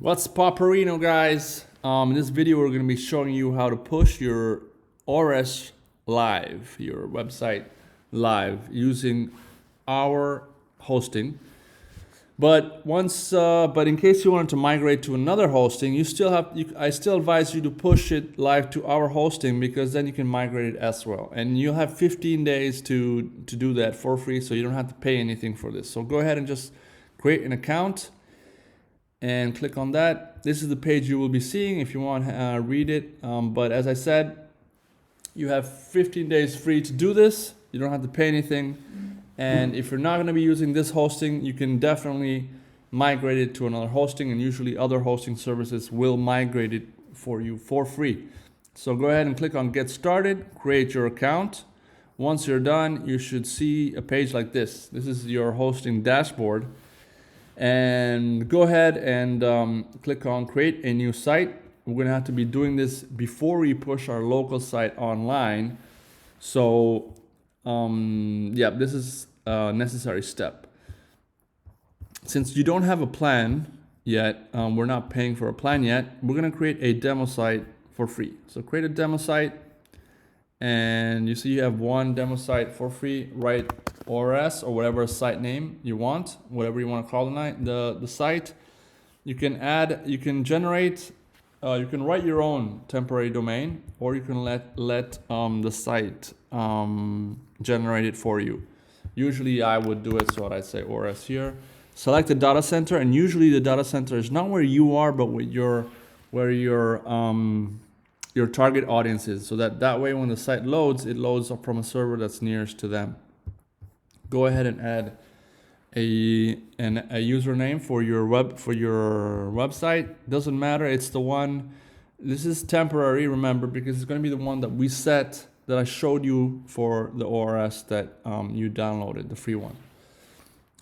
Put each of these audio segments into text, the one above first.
What's Paparino, guys? In this video, we're going to be showing you how to push your ORS live, your website live, using our hosting. But in case you wanted to migrate to another hosting, I still advise you to push it live to our hosting, because then you can migrate it as well. And you'll have 15 days to do that for free, so you don't have to pay anything for this. So go ahead and just create an account and click on that. This is the page you will be seeing if you want to read it. But as I said, you have 15 days free to do this. You don't have to pay anything. And if you're not going to be using this hosting, you can definitely migrate it to another hosting, and usually other hosting services will migrate it for you for free. So go ahead and click on Get Started, create your account. Once you're done, you should see a page like this. This is your hosting dashboard. And go ahead and click on Create a New Site. We're going to have to be doing this before we push our local site online. So this is a necessary step. Since you don't have a plan yet, we're not paying for a plan yet, we're going to create a demo site for free. So create a demo site, and you see you have one demo site for free. Write ORS or whatever site name you want, whatever you want to call the site. You can generate, you can write your own temporary domain, or you can let the site generate it for you. Usually I would do it, so I'd say ORS here. Select the data center, and usually the data center is not where you are, but where your target audience is, so that way when the site loads, it loads up from a server that's nearest to them. Go ahead and add a username for your website. Doesn't matter, it's the one. This is temporary, remember, because it's going to be the one that we set, that I showed you for the ORS that you downloaded, the free one.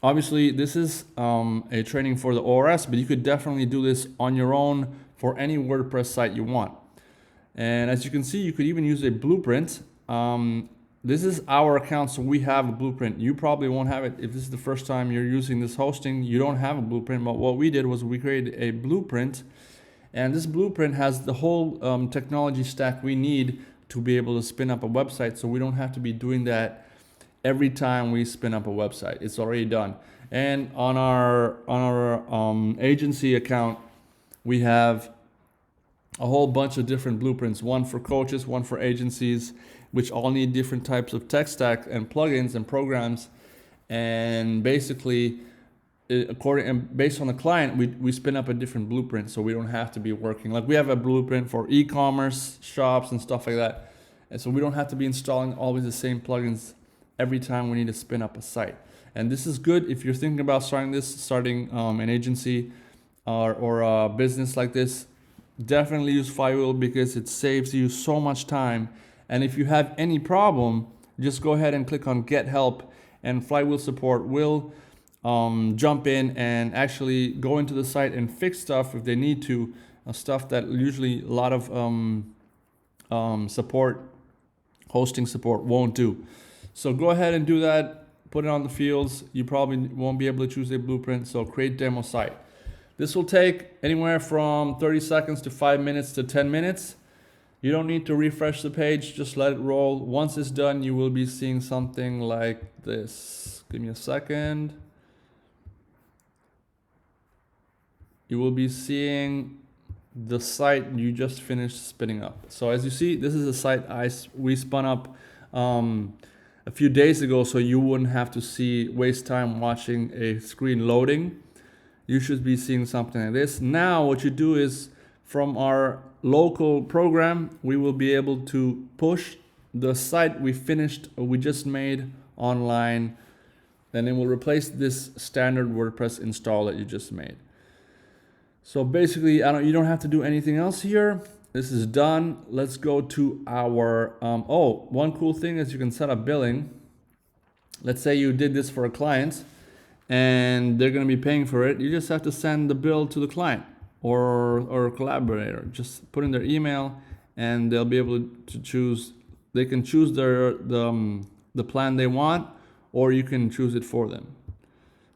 Obviously, this is a training for the ORS, but you could definitely do this on your own for any WordPress site you want. And as you can see, you could even use a blueprint. This is our account, so we have a blueprint. You probably won't have it if this is the first time you're using this hosting. You don't have a blueprint, but what we did was we created a blueprint, and this blueprint has the whole technology stack we need to be able to spin up a website, so we don't have to be doing that every time we spin up a website. It's already done. And on our agency account, we have a whole bunch of different blueprints, one for coaches, one for agencies, which all need different types of tech stack and plugins and programs. And basically, based on the client, we spin up a different blueprint, so we don't have to be working. Like, we have a blueprint for e-commerce shops and stuff like that. And so we don't have to be installing always the same plugins every time we need to spin up a site. And this is good if you're thinking about starting an agency or a business like this. Definitely use Flywheel, because it saves you so much time. And if you have any problem, just go ahead and click on Get Help, and Flywheel support will jump in and actually go into the site and fix stuff if they need to, stuff that usually a lot of hosting support won't do. So go ahead and do that, put it on the fields. You probably won't be able to choose a blueprint, so create demo site. This will take anywhere from 30 seconds to 5 minutes to 10 minutes. You don't need to refresh the page, just let it roll. Once it's done, you will be seeing something like this. Give me a second. You will be seeing the site you just finished spinning up. So as you see, this is a site we spun up a few days ago, so you wouldn't have to waste time watching a screen loading. You should be seeing something like this. Now what you do is, from our local program, we will be able to push the site we just made online, and it will replace this standard WordPress install that you just made. So basically, you don't have to do anything else here. This is done. Let's go to our, one cool thing is you can set up billing. Let's say you did this for a client, and they're going to be paying for it. You just have to send the bill to the client or collaborator. Just put in their email, and they'll be able to choose. They can choose the plan they want, or you can choose it for them.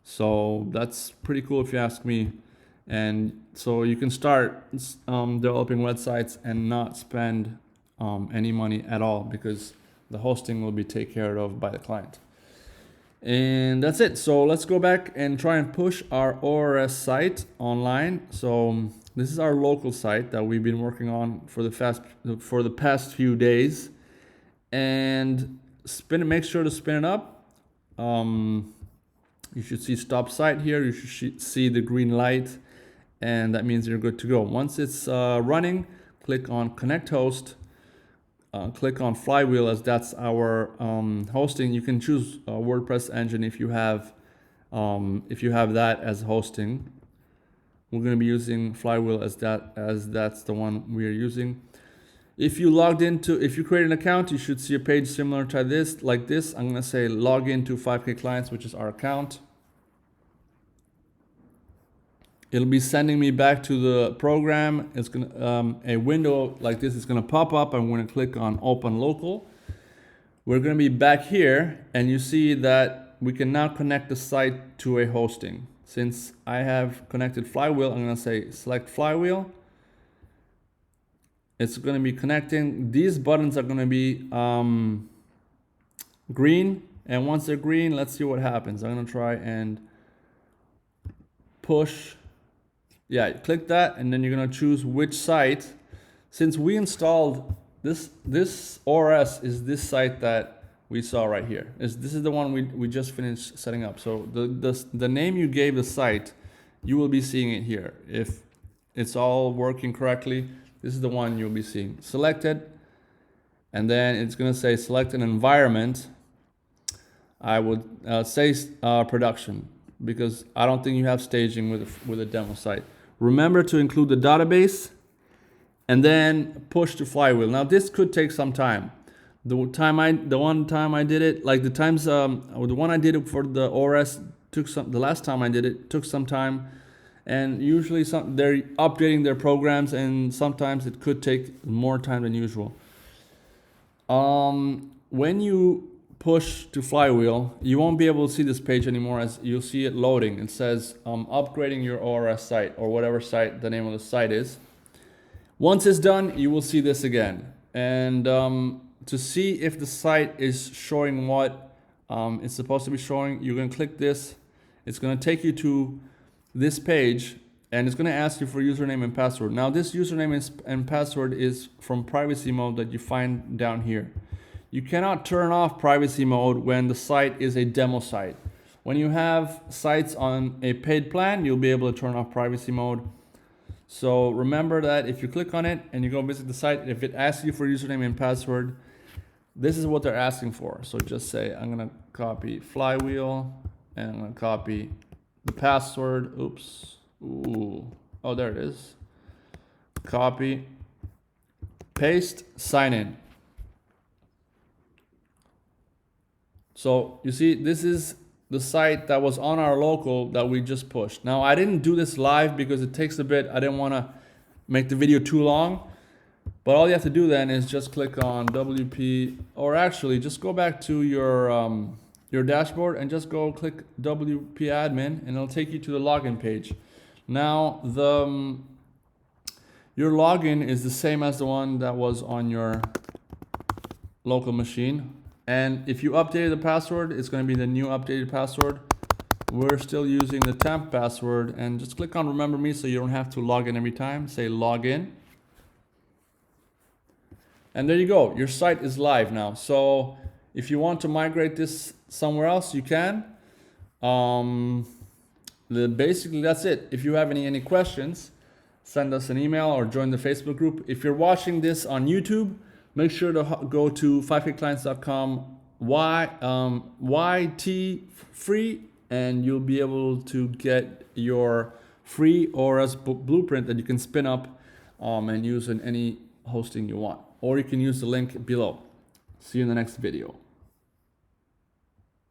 So that's pretty cool if you ask me. And So you can start developing websites and not spend any money at all, because the hosting will be taken care of by the client. And that's it. So let's go back and try and push our ORS site online. So this is our local site that we've been working on for the past few days. And make sure to spin it up. You should see stop site here. You should see the green light, and that means you're good to go. Once it's running, click on Connect Host. Click on Flywheel, as that's our hosting. You can choose WordPress engine if you have that as hosting. We're going to be using Flywheel as that's the one we are using. If you create an account, you should see a page similar to this, like this. I'm going to say log into 5K Clients, which is our account. It'll be sending me back to the program. It's gonna a window like this is gonna pop up. I'm gonna click on Open Local. We're gonna be back here, and you see that we can now connect the site to a hosting. Since I have connected Flywheel, I'm gonna say select Flywheel. It's gonna be connecting. These buttons are gonna be green, and once they're green, let's see what happens. I'm gonna try and push. Yeah, click that, and then you're gonna choose which site. Since we installed this ORS is this site that we saw right here. This is the one we just finished setting up. So the name you gave the site, you will be seeing it here. If it's all working correctly, this is the one you'll be seeing. Select it, and then it's gonna say select an environment. I would say production, because I don't think you have staging with a demo site. Remember to include the database, and then push to Flywheel. Now this could take some time. The one time I did it, like the one I did it for the ORS the last time I did it took some time, and usually they're updating their programs, and sometimes it could take more time than usual. When you push to Flywheel, you won't be able to see this page anymore, as you'll see it loading. It says upgrading your ORS site, or whatever site the name of the site is. Once it's done, you will see this again. And to see if the site is showing what it's supposed to be showing, you're going to click this. It's going to take you to this page, and it's going to ask you for username and password. Now this username and password is from privacy mode that you find down here. You cannot turn off privacy mode when the site is a demo site. When you have sites on a paid plan, you'll be able to turn off privacy mode. So remember that if you click on it and you go visit the site, if it asks you for username and password, this is what they're asking for. So just say, I'm gonna copy Flywheel, and I'm gonna copy the password. Oops. Ooh. Oh, there it is. Copy, paste, sign in. So you see, this is the site that was on our local that we just pushed. Now I didn't do this live because it takes a bit. I didn't want to make the video too long, but all you have to do then is just click on WP, or actually just go back to your dashboard and just go click WP admin, and it'll take you to the login page. Now your login is the same as the one that was on your local machine. And if you updated the password, it's going to be the new updated password. We're still using the temp password, and just click on remember me so you don't have to log in every time. Say login. And there you go. Your site is live now. So if you want to migrate this somewhere else, you can. Basically, that's it. If you have any questions, send us an email or join the Facebook group. If you're watching this on YouTube, make sure to go to 5kclients.com YT free, and you'll be able to get your free ORS blueprint that you can spin up and use in any hosting you want. Or you can use the link below. See you in the next video.